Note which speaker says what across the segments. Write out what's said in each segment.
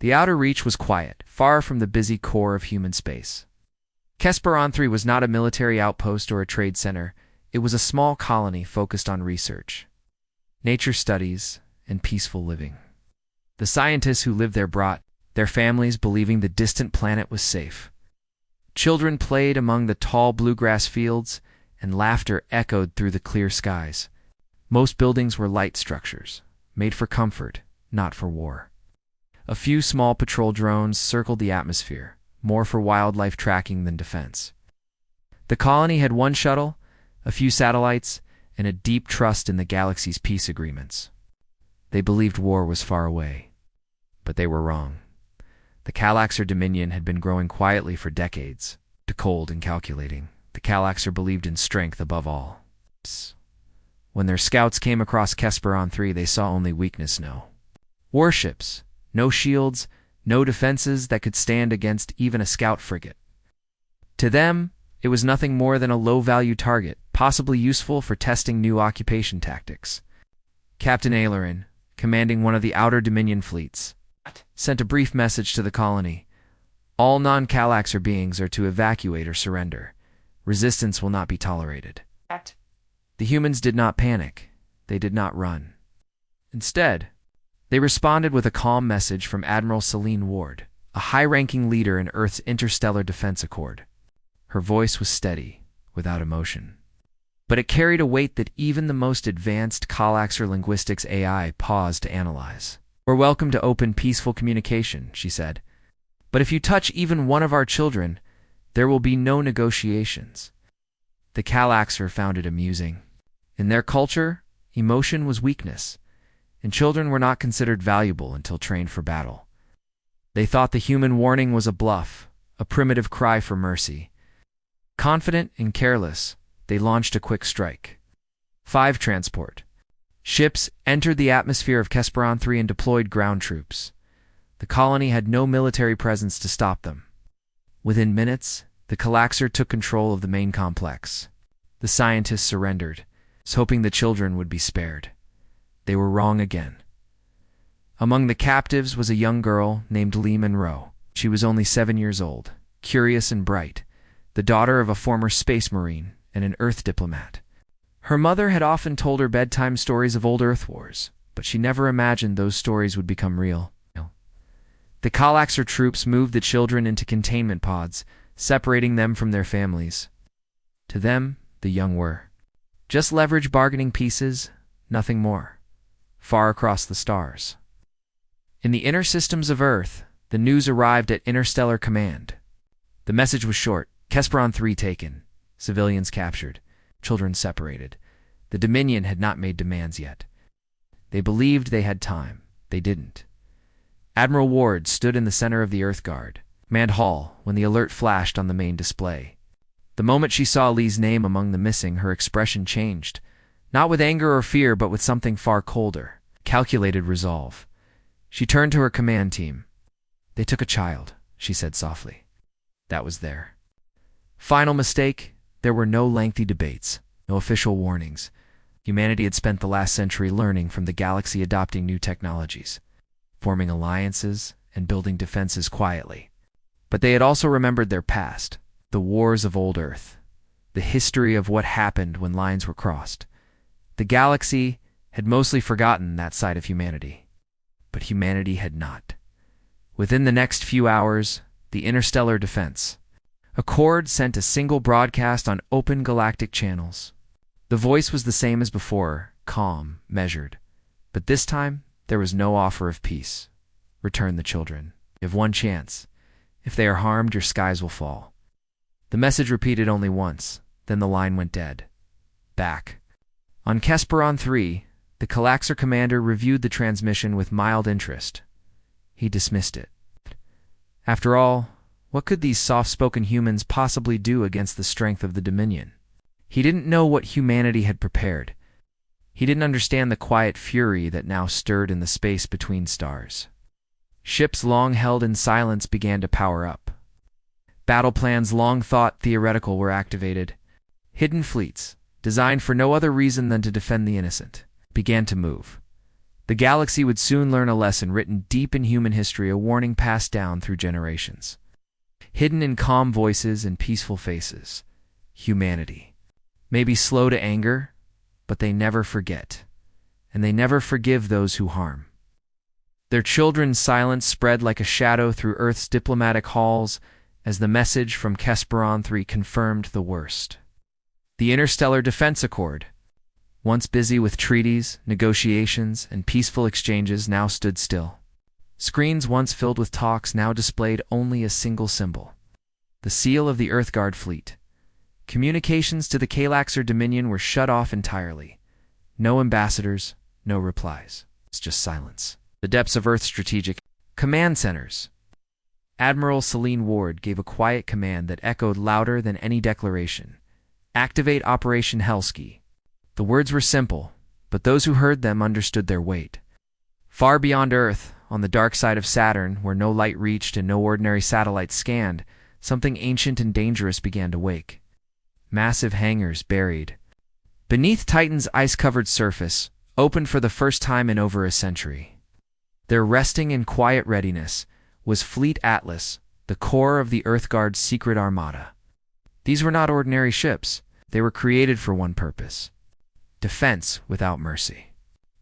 Speaker 1: The outer reach was quiet, far from the busy core of human space. Kesperon 3 was not a military outpost or a trade center. It was a small colony focused on research, nature studies, and peaceful living. The scientists who lived there brought their families, believing the distant planet was safe. Children played among the tall bluegrass fields, and laughter echoed through the clear skies. Most buildings were light structures, made for comfort, not for war. A few small patrol drones circled the atmosphere, more for wildlife tracking than defense. The colony had one shuttle, a few satellites, and a deep trust in the galaxy's peace agreements. They believed war was far away. But they were wrong. The Calaxar Dominion had been growing quietly for decades, cold and calculating. The Calaxar believed in strength above all. When their scouts came across Kesperon 3, they saw only weakness, no warships, no shields, no defenses that could stand against even a scout frigate. To them, it was nothing more than a low-value target, possibly useful for testing new occupation tactics. Captain Aileron, commanding one of the Outer Dominion fleets, sent a brief message to the colony. All non-Calaxar beings are to evacuate or surrender. Resistance will not be tolerated. The humans did not panic. They did not run. Instead, they responded with a calm message from Admiral Celine Ward, a high-ranking leader in Earth's Interstellar Defense Accord. Her voice was steady, without emotion. But it carried a weight that even the most advanced Calaxar linguistics AI paused to analyze. "We're welcome to open, peaceful communication," she said. "But if you touch even one of our children, there will be no negotiations." The Calaxar found it amusing. In their culture, emotion was weakness, and children were not considered valuable until trained for battle. They thought the human warning was a bluff, a primitive cry for mercy. Confident and careless, they launched a quick strike. 5 transport ships entered the atmosphere of Kesperon 3 and deployed ground troops. The colony had no military presence to stop them. Within minutes, the Calaxar took control of the main complex. The scientists surrendered, hoping the children would be spared. They were wrong again. Among the captives was a young girl named Lee Monroe. She was only 7 years old, curious and bright, the daughter of a former space marine and an Earth diplomat. Her mother had often told her bedtime stories of old Earth wars, but she never imagined those stories would become real. The Calaxar troops moved the children into containment pods, separating them from their families. To them, the young were just leverage bargaining pieces, nothing more, far across the stars. In the inner systems of Earth, the news arrived at Interstellar Command. The message was short: Kesperon 3 taken, civilians captured, children separated. The Dominion had not made demands yet. They believed they had time. They didn't. Admiral Ward stood in the center of the Earth Guard, Command Hall, when the alert flashed on the main display. The moment she saw Lee's name among the missing, her expression changed, not with anger or fear, but with something far colder, calculated resolve. She turned to her command team. "They took a child," she said softly. That was there. Final mistake: there were no lengthy debates, no official warnings. Humanity had spent the last century learning from the galaxy, adopting new technologies, forming alliances, and building defenses quietly. But they had also remembered their past, the wars of old Earth, the history of what happened when lines were crossed. The galaxy had mostly forgotten that side of humanity. But humanity had not. Within the next few hours, the Interstellar Defense Accord sent a single broadcast on open galactic channels. The voice was the same as before, calm, measured. But this time, there was no offer of peace. "Return the children. You have one chance. If they are harmed, your skies will fall." The message repeated only once, then the line went dead. Back. On Kesperon 3, the Calaxar commander reviewed the transmission with mild interest. He dismissed it. After all, what could these soft-spoken humans possibly do against the strength of the Dominion? He didn't know what humanity had prepared. He didn't understand the quiet fury that now stirred in the space between stars. Ships long held in silence began to power up. Battle plans long thought theoretical were activated. Hidden fleets, designed for no other reason than to defend the innocent, began to move. The galaxy would soon learn a lesson written deep in human history, a warning passed down through generations. Hidden in calm voices and peaceful faces, humanity may be slow to anger, but they never forget, and they never forgive those who harm. Their children's silence spread like a shadow through Earth's diplomatic halls as the message from Kesperon 3 confirmed the worst. The Interstellar Defense Accord, once busy with treaties, negotiations, and peaceful exchanges, now stood still. Screens once filled with talks now displayed only a single symbol: the seal of the Earthguard fleet. Communications to the Kalaxer Dominion were shut off entirely. No ambassadors, no replies. It's just silence. The depths of Earth's strategic command centers. Admiral Celine Ward gave a quiet command that echoed louder than any declaration. Activate Operation Hellski. The words were simple, but those who heard them understood their weight. Far beyond Earth, on the dark side of Saturn, where no light reached and no ordinary satellites scanned, something ancient and dangerous began to wake. Massive hangars buried beneath Titan's ice-covered surface, opened for the first time in over a century. There, resting in quiet readiness, was Fleet Atlas, the core of the Earthguard's secret armada. These were not ordinary ships. They were created for one purpose: defense without mercy.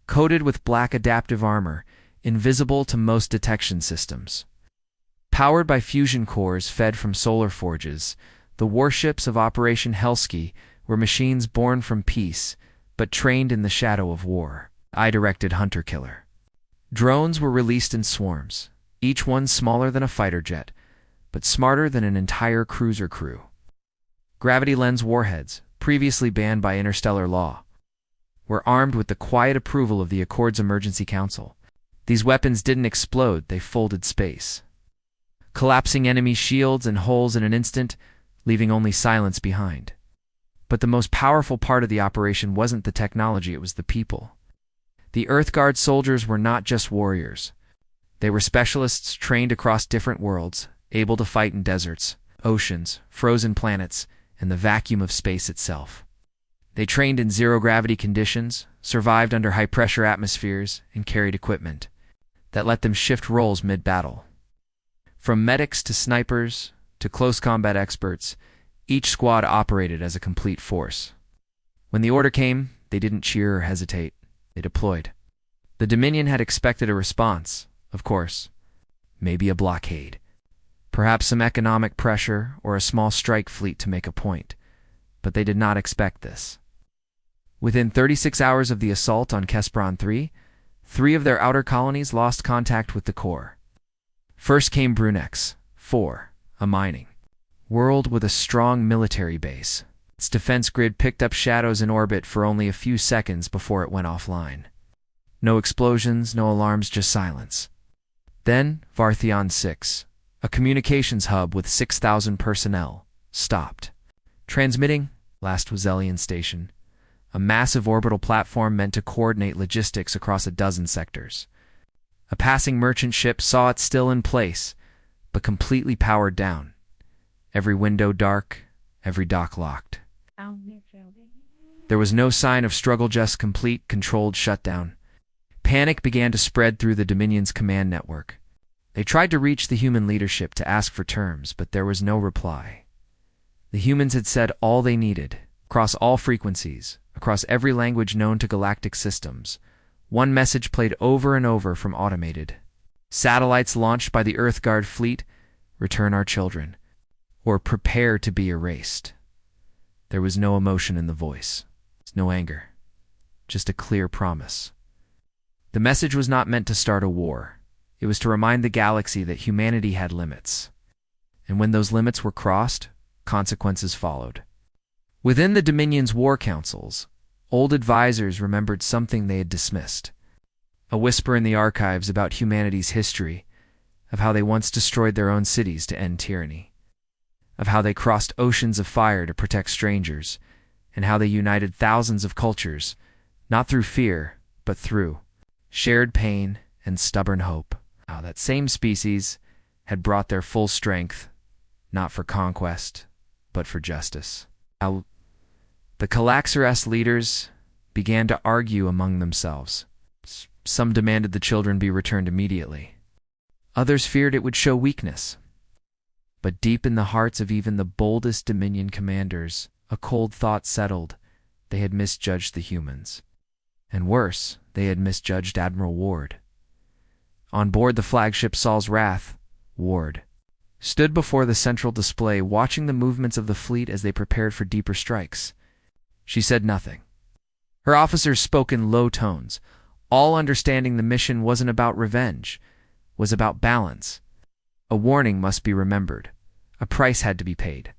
Speaker 1: Coated with black adaptive armor, invisible to most detection systems. Powered by fusion cores fed from solar forges, the warships of Operation Hellski were machines born from peace, but trained in the shadow of war. Eye-directed hunter-killer. Drones were released in swarms, each one smaller than a fighter jet, but smarter than an entire cruiser crew. Gravity lens warheads, previously banned by interstellar law, were armed with the quiet approval of the Accord's Emergency Council. These weapons didn't explode, they folded space, collapsing enemy shields and holes in an instant, leaving only silence behind. But the most powerful part of the operation wasn't the technology, it was the people. The Earthguard soldiers were not just warriors. They were specialists trained across different worlds, able to fight in deserts, oceans, frozen planets, and the vacuum of space itself. They trained in zero-gravity conditions, survived under high-pressure atmospheres, and carried equipment that let them shift roles mid-battle. From medics to snipers to close combat experts, each squad operated as a complete force. When the order came, they didn't cheer or hesitate. They deployed. The Dominion had expected a response, of course. Maybe a blockade. Perhaps some economic pressure or a small strike fleet to make a point. But they did not expect this. Within 36 hours of the assault on Kesperon 3, 3 of their outer colonies lost contact with the core. First came Brunex 4, a mining world with a strong military base. Its defense grid picked up shadows in orbit for only a few seconds before it went offline. No explosions, no alarms, just silence. Then, Varthion 6, a communications hub with 6,000 personnel, stopped transmitting. Last was Zelian Station, a massive orbital platform meant to coordinate logistics across a dozen sectors. A passing merchant ship saw it still in place, but completely powered down. Every window dark, every dock locked. There was no sign of struggle, just complete, controlled shutdown. Panic began to spread through the Dominion's command network. They tried to reach the human leadership to ask for terms, but there was no reply. The humans had said all they needed, across all frequencies, across every language known to galactic systems. One message played over and over from automated satellites launched by the Earthguard fleet: return our children, or prepare to be erased. There was no emotion in the voice, no anger, just a clear promise. The message was not meant to start a war. It was to remind the galaxy that humanity had limits. And when those limits were crossed, consequences followed. Within the Dominion's war councils, old advisors remembered something they had dismissed. A whisper in the archives about humanity's history, of how they once destroyed their own cities to end tyranny, of how they crossed oceans of fire to protect strangers, and how they united thousands of cultures, not through fear, but through shared pain and stubborn hope. How that same species had brought their full strength, not for conquest, but for justice. How the Kalaxer leaders began to argue among themselves. Some demanded the children be returned immediately. Others feared it would show weakness. But deep in the hearts of even the boldest Dominion commanders, a cold thought settled. They had misjudged the humans. And worse, they had misjudged Admiral Ward. On board the flagship Saul's Wrath, Ward stood before the central display, watching the movements of the fleet as they prepared for deeper strikes. She said nothing. Her officers spoke in low tones, all understanding the mission wasn't about revenge, was about balance. A warning must be remembered. A price had to be paid.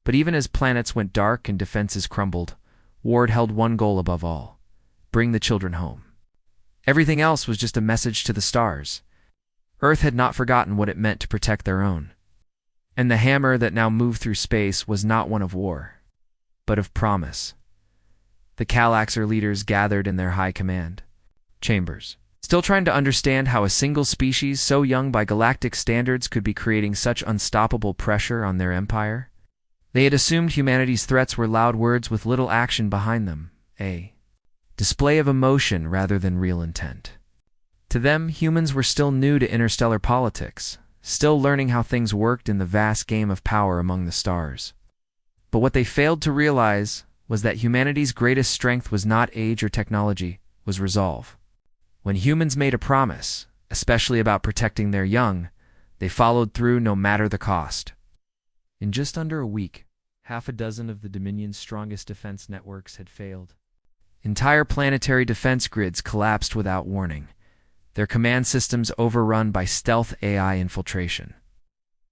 Speaker 1: But even as planets went dark and defenses crumbled, Ward held one goal above all: bring the children home. Everything else was just a message to the stars. Earth had not forgotten what it meant to protect their own. And the hammer that now moved through space was not one of war, but of promise. The Calaxar leaders gathered in their high command chambers, still trying to understand how a single species so young by galactic standards could be creating such unstoppable pressure on their empire. They had assumed humanity's threats were loud words with little action behind them, a display of emotion rather than real intent. To them, humans were still new to interstellar politics, still learning how things worked in the vast game of power among the stars. But what they failed to realize was that humanity's greatest strength was not age or technology, was resolve. When humans made a promise, especially about protecting their young, they followed through no matter the cost. In just under a week, half a dozen of the Dominion's strongest defense networks had failed. Entire planetary defense grids collapsed without warning, their command systems overrun by stealth AI infiltration.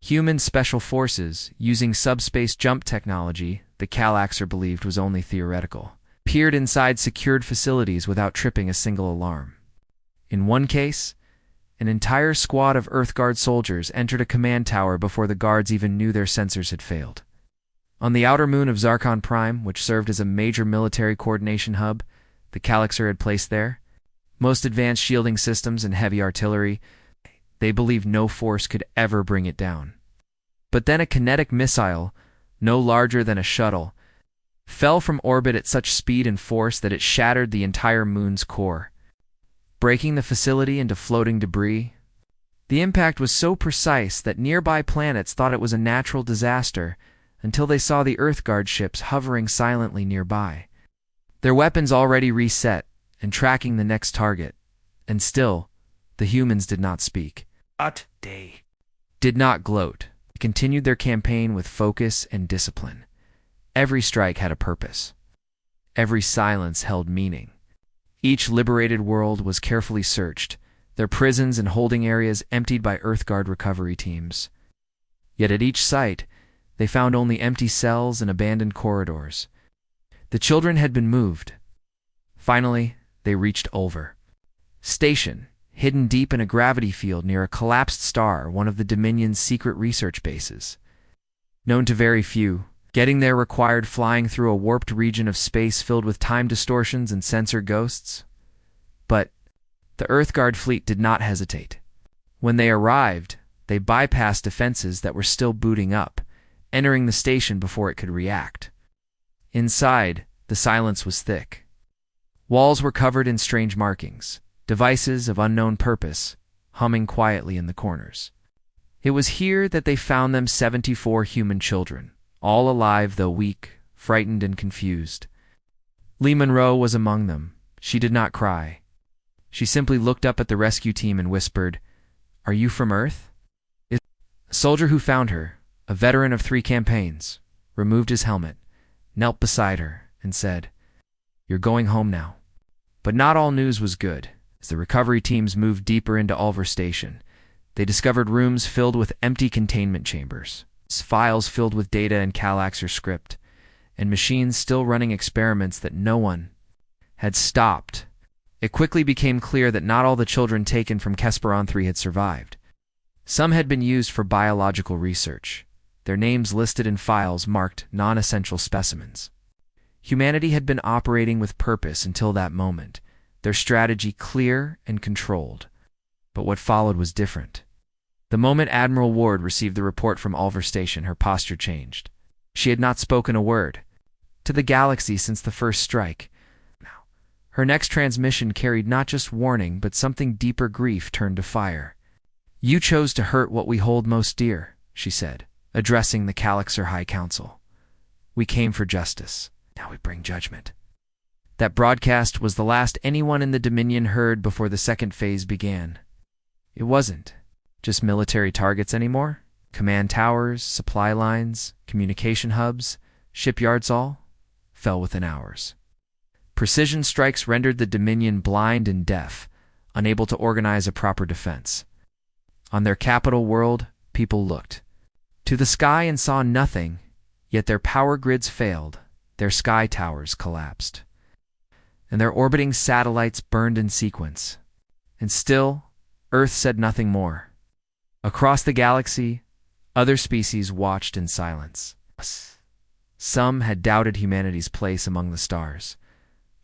Speaker 1: Human special forces, using subspace jump technology the Calaxar believed was only theoretical, peered inside secured facilities without tripping a single alarm. In one case, an entire squad of Earthguard soldiers entered a command tower before the guards even knew their sensors had failed. On the outer moon of Zarkon Prime, which served as a major military coordination hub the Calaxar had placed there, most advanced shielding systems and heavy artillery, they believed no force could ever bring it down. But then a kinetic missile, no larger than a shuttle, fell from orbit at such speed and force that it shattered the entire moon's core, breaking the facility into floating debris. The impact was so precise that nearby planets thought it was a natural disaster until they saw the Earthguard ships hovering silently nearby, their weapons already reset and tracking the next target. And still, the humans did not speak. They did not gloat. They continued their campaign with focus and discipline. Every strike had a purpose. Every silence held meaning. Each liberated world was carefully searched, their prisons and holding areas emptied by Earthguard recovery teams. Yet at each site, they found only empty cells and abandoned corridors. The children had been moved. Finally, they reached Ulver Station, hidden deep in a gravity field near a collapsed star, one of the Dominion's secret research bases. Known to very few, getting there required flying through a warped region of space filled with time distortions and sensor ghosts. But the Earthguard fleet did not hesitate. When they arrived, they bypassed defenses that were still booting up, entering the station before it could react. Inside, the silence was thick. Walls were covered in strange markings, devices of unknown purpose, humming quietly in the corners. It was here that they found them 74 human children, all alive though weak, frightened and confused. Lee Monroe was among them. She did not cry. She simply looked up at the rescue team and whispered, "Are you from Earth?" A soldier who found her, a veteran of 3 campaigns, removed his helmet, knelt beside her, and said, "You're going home now." But not all news was good. As the recovery teams moved deeper into Ulver Station, they discovered rooms filled with empty containment chambers, files filled with data and Calaxar script, and machines still running experiments that no one had stopped. It quickly became clear that not all the children taken from Kesperon 3 had survived. Some had been used for biological research, their names listed in files marked non-essential specimens. Humanity had been operating with purpose until that moment, their strategy clear and controlled. But what followed was different. The moment Admiral Ward received the report from Ulver Station, her posture changed. She had not spoken a word to the galaxy since the first strike. Her next transmission carried not just warning, but something deeper. Grief turned to fire. "You chose to hurt what we hold most dear," she said, addressing the Calaxar High Council. "We came for justice. Now we bring judgment." That broadcast was the last anyone in the Dominion heard before the second phase began. It wasn't just military targets anymore. Command towers, supply lines, communication hubs, shipyards all fell within hours. Precision strikes rendered the Dominion blind and deaf, unable to organize a proper defense. On their capital world, people looked to the sky and saw nothing, yet their power grids failed, their sky towers collapsed, and their orbiting satellites burned in sequence. And still, Earth said nothing more. Across the galaxy, other species watched in silence. Some had doubted humanity's place among the stars.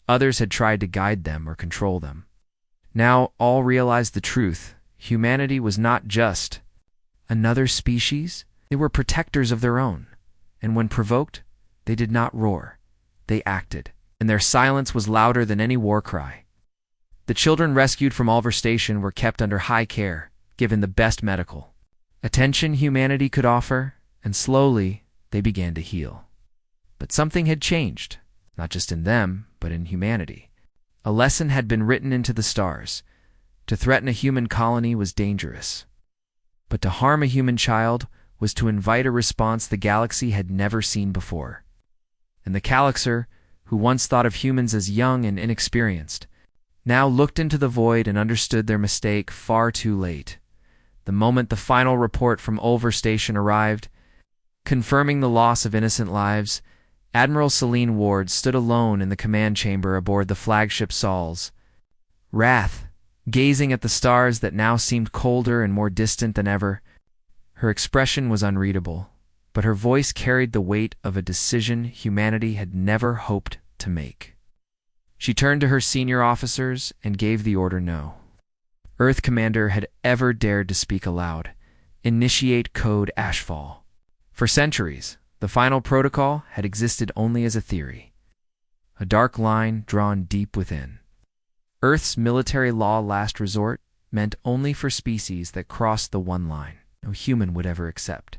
Speaker 1: Others had tried to guide them or control them. Now all realized the truth. Humanity was not just another species. They were protectors of their own. And when provoked, they did not roar. They acted. And their silence was louder than any war cry. The children rescued from Ulver Station were kept under high care, given the best medical attention humanity could offer, and slowly they began to heal. But something had changed, not just in them, but in humanity. A lesson had been written into the stars. To threaten a human colony was dangerous. But to harm a human child was to invite a response the galaxy had never seen before. And the Calaxar, who once thought of humans as young and inexperienced, now looked into the void and understood their mistake far too late. The moment the final report from Ulver Station arrived, confirming the loss of innocent lives, Admiral Celine Ward stood alone in the command chamber aboard the flagship Sols. Wrath, gazing at the stars that now seemed colder and more distant than ever. Her expression was unreadable, but her voice carried the weight of a decision humanity had never hoped to make. She turned to her senior officers and gave the order no Earth commander had ever dared to speak aloud. Initiate Code Ashfall. For centuries, the final protocol had existed only as a theory, a dark line drawn deep within. Earth's military law last resort meant only for species that crossed the one line no human would ever accept: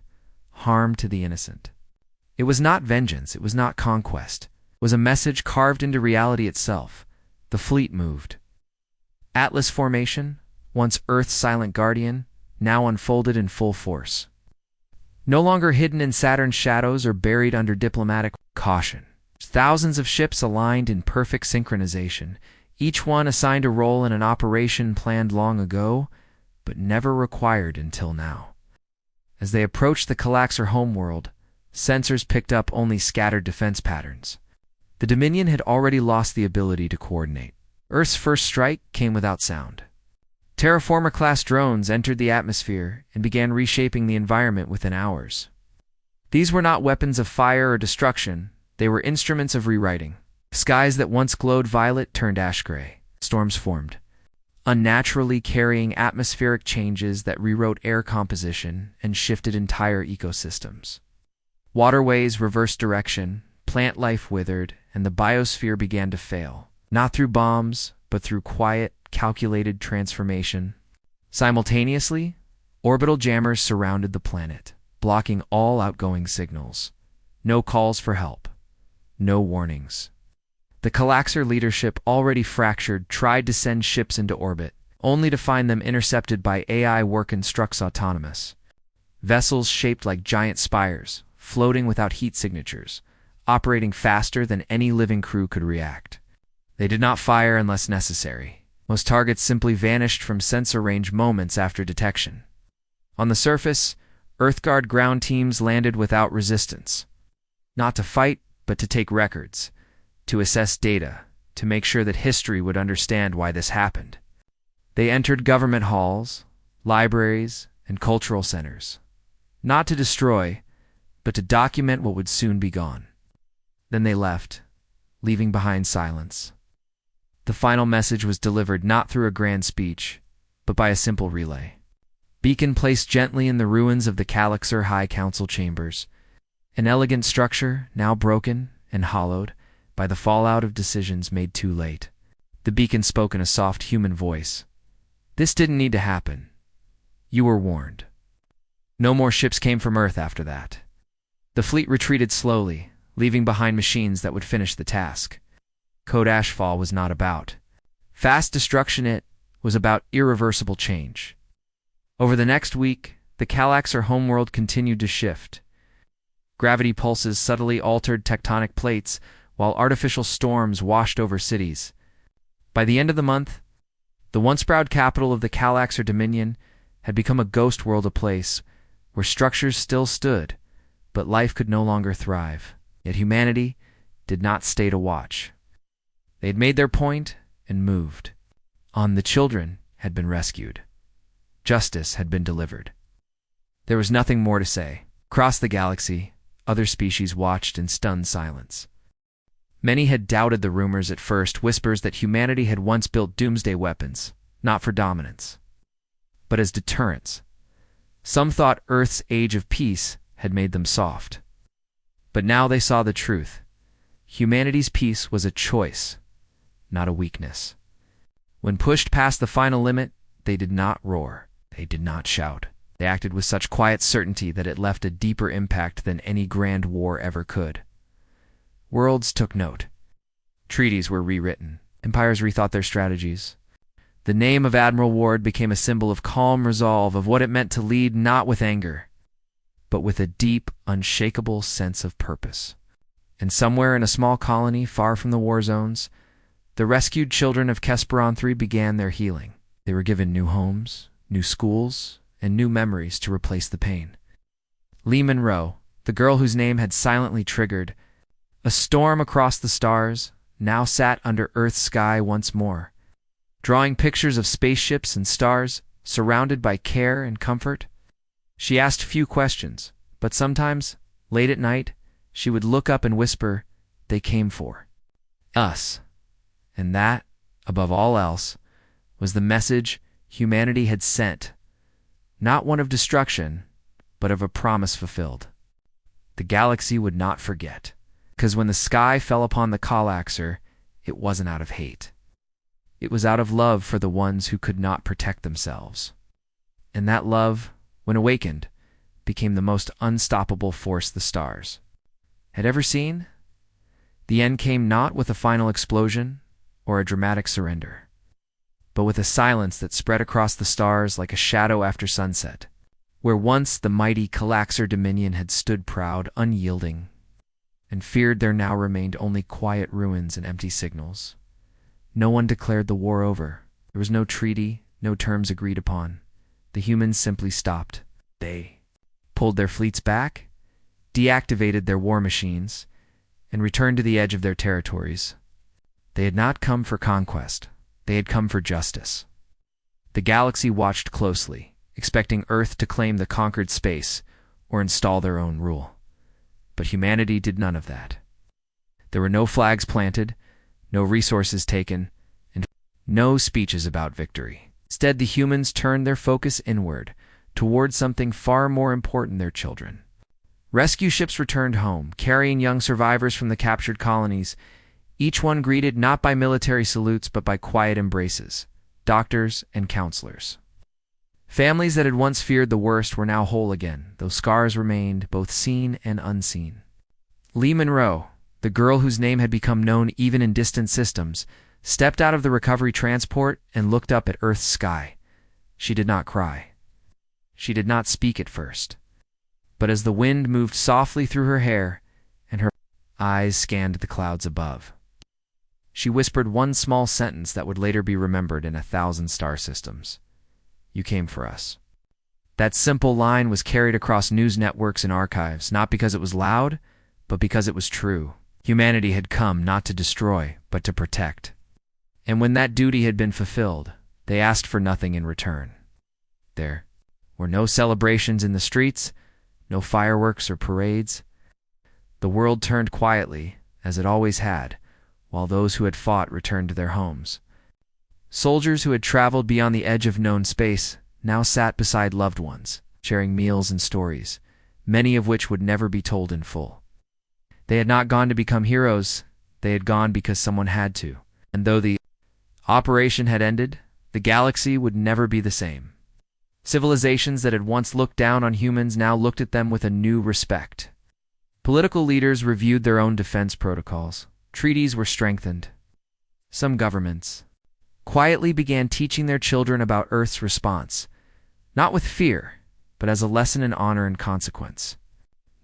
Speaker 1: harm to the innocent. It was not vengeance, it was not conquest. It was a message carved into reality itself. The fleet moved. Atlas formation, once Earth's silent guardian, now unfolded in full force. No longer hidden in Saturn's shadows or buried under diplomatic caution. Thousands of ships aligned in perfect synchronization, each one assigned a role in an operation planned long ago, but never required until now. As they approached the Calaxar homeworld, sensors picked up only scattered defense patterns. The Dominion had already lost the ability to coordinate. Earth's first strike came without sound. Terraformer-class drones entered the atmosphere and began reshaping the environment within hours. These were not weapons of fire or destruction, they were instruments of rewriting. Skies that once glowed violet turned ash-gray. Storms formed, unnaturally carrying atmospheric changes that rewrote air composition and shifted entire ecosystems. Waterways reversed direction, plant life withered, and the biosphere began to fail, not through bombs, but through quiet, calculated transformation. Simultaneously, orbital jammers surrounded the planet, blocking all outgoing signals. No calls for help. No warnings. The Calaxar leadership, already fractured, tried to send ships into orbit, only to find them intercepted by AI work instructs autonomous. Vessels shaped like giant spires, floating without heat signatures, operating faster than any living crew could react. They did not fire unless necessary. Most targets simply vanished from sensor range moments after detection. On the surface, EarthGuard ground teams landed without resistance. Not to fight, but to take records, to assess data, to make sure that history would understand why this happened. They entered government halls, libraries, and cultural centers, not to destroy, but to document what would soon be gone. Then they left, leaving behind silence. The final message was delivered not through a grand speech, but by a simple relay. Beacon placed gently in the ruins of the Calaxar High Council chambers, an elegant structure now broken and hollowed by the fallout of decisions made too late. The beacon spoke in a soft human voice. This didn't need to happen. You were warned. No more ships came from Earth after that. The fleet retreated slowly, leaving behind machines that would finish the task. Code Ashfall was not about fast destruction, it was about irreversible change. Over the next week, the Calaxar homeworld continued to shift. Gravity pulses subtly altered tectonic plates, while artificial storms washed over cities. By the end of the month, the once proud capital of the Calaxar Dominion had become a ghost world, a place where structures still stood, but life could no longer thrive. Yet humanity did not stay to watch. They had made their point and moved on. The children had been rescued. Justice had been delivered. There was nothing more to say. Across the galaxy, other species watched in stunned silence. Many had doubted the rumors at first, whispers that humanity had once built doomsday weapons, not for dominance, but as deterrence. Some thought Earth's age of peace had made them soft. But now they saw the truth. Humanity's peace was a choice, not a weakness. When pushed past the final limit, they did not roar. They did not shout. They acted with such quiet certainty that it left a deeper impact than any grand war ever could. Worlds took note. Treaties were rewritten. Empires rethought their strategies. The name of Admiral Ward became a symbol of calm resolve, of what it meant to lead not with anger, but with a deep, unshakable sense of purpose. And somewhere in a small colony far from the war zones, the rescued children of Kesperon 3 began their healing. They were given new homes, new schools, and new memories to replace the pain. Lee Monroe, the girl whose name had silently triggered a storm across the stars, now sat under Earth's sky once more, drawing pictures of spaceships and stars, surrounded by care and comfort. She asked few questions, but sometimes, late at night, she would look up and whisper, "They came for us." And that, above all else, was the message humanity had sent, not one of destruction, but of a promise fulfilled. The galaxy would not forget, because when the sky fell upon the Calaxar, it wasn't out of hate. It was out of love for the ones who could not protect themselves. And that love, when awakened, became the most unstoppable force the stars had ever seen. The end came not with a final explosion or a dramatic surrender, but with a silence that spread across the stars like a shadow after sunset. Where once the mighty Calaxar Dominion had stood proud, unyielding, and feared, there now remained only quiet ruins and empty signals. No one declared the war over. There was no treaty, no terms agreed upon. The humans simply stopped. They pulled their fleets back, deactivated their war machines, and returned to the edge of their territories. They had not come for conquest. They had come for justice. The galaxy watched closely, expecting Earth to claim the conquered space or install their own rule. But humanity did none of that. There were no flags planted, no resources taken, and no speeches about victory. Instead, the humans turned their focus inward, toward something far more important: their children. Rescue ships returned home, carrying young survivors from the captured colonies, each one greeted not by military salutes but by quiet embraces, doctors and counselors. Families that had once feared the worst were now whole again, though scars remained, both seen and unseen. Lee Monroe, the girl whose name had become known even in distant systems, stepped out of the recovery transport and looked up at Earth's sky. She did not cry. She did not speak at first. But as the wind moved softly through her hair and her eyes scanned the clouds above, she whispered one small sentence that would later be remembered in 1,000 star systems. "You came for us." That simple line was carried across news networks and archives, not because it was loud, but because it was true. Humanity had come not to destroy, but to protect. And when that duty had been fulfilled, they asked for nothing in return. There were no celebrations in the streets, no fireworks or parades. The world turned quietly, as it always had, while those who had fought returned to their homes. Soldiers who had traveled beyond the edge of known space now sat beside loved ones, sharing meals and stories, many of which would never be told in full. They had not gone to become heroes, they had gone because someone had to. And though the Operation had ended. The galaxy would never be the same. Civilizations that had once looked down on humans now looked at them with a new respect. Political leaders reviewed their own defense protocols. Treaties were strengthened. Some governments quietly began teaching their children about Earth's response, not with fear, but as a lesson in honor and consequence.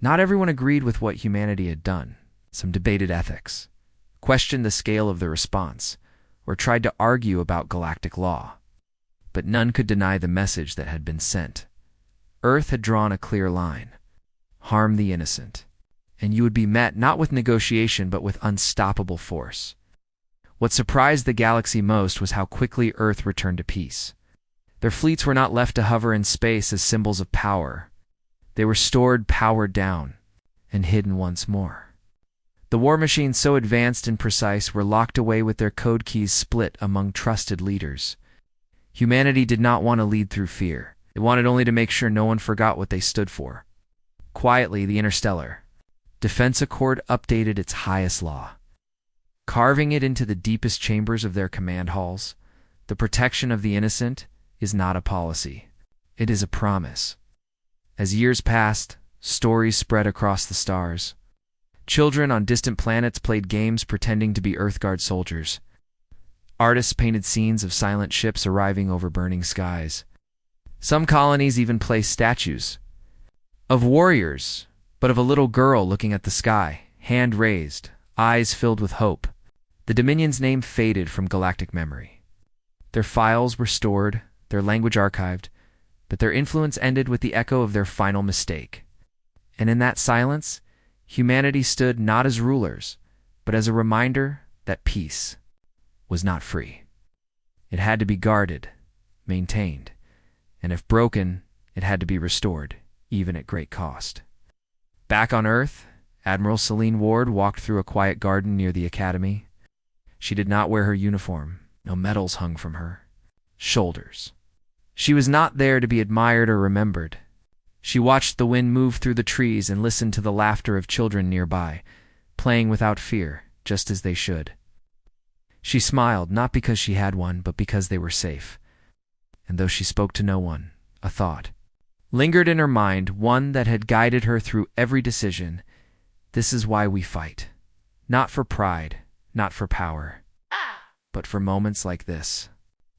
Speaker 1: Not everyone agreed with what humanity had done. Some debated ethics, questioned the scale of the response, or tried to argue about galactic law. But none could deny the message that had been sent. Earth had drawn a clear line. Harm the innocent, and you would be met not with negotiation but with unstoppable force. What surprised the galaxy most was how quickly Earth returned to peace. Their fleets were not left to hover in space as symbols of power. They were stored, powered down, and hidden once more. The war machines, so advanced and precise, were locked away with their code keys split among trusted leaders. Humanity did not want to lead through fear. It wanted only to make sure no one forgot what they stood for. Quietly, the Interstellar Defense Accord updated its highest law, carving it into the deepest chambers of their command halls. The protection of the innocent is not a policy. It is a promise. As years passed, stories spread across the stars. Children on distant planets played games pretending to be Earthguard soldiers. Artists painted scenes of silent ships arriving over burning skies. Some colonies even placed statues of warriors, but of a little girl looking at the sky, hand raised, eyes filled with hope. The Dominion's name faded from galactic memory. Their files were stored, their language archived, but their influence ended with the echo of their final mistake. And in that silence, humanity stood not as rulers, but as a reminder that peace was not free. It had to be guarded, maintained, and if broken, it had to be restored, even at great cost. Back on Earth, Admiral Celine Ward walked through a quiet garden near the Academy. She did not wear her uniform. No medals hung from her shoulders. She was not there to be admired or remembered. She watched the wind move through the trees and listened to the laughter of children nearby, playing without fear, just as they should. She smiled, not because she had one, but because they were safe. And though she spoke to no one, a thought lingered in her mind, one that had guided her through every decision. This is why we fight. Not for pride, not for power, but for moments like this.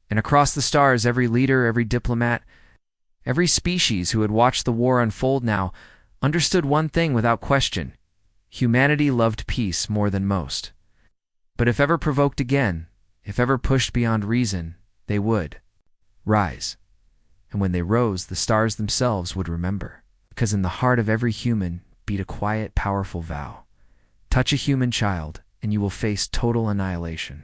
Speaker 1: And across the stars, every leader, every diplomat, every species who had watched the war unfold now understood one thing without question. Humanity loved peace more than most. But if ever provoked again, if ever pushed beyond reason, they would rise. And when they rose, the stars themselves would remember. Because in the heart of every human beat a quiet, powerful vow. Touch a human child, and you will face total annihilation.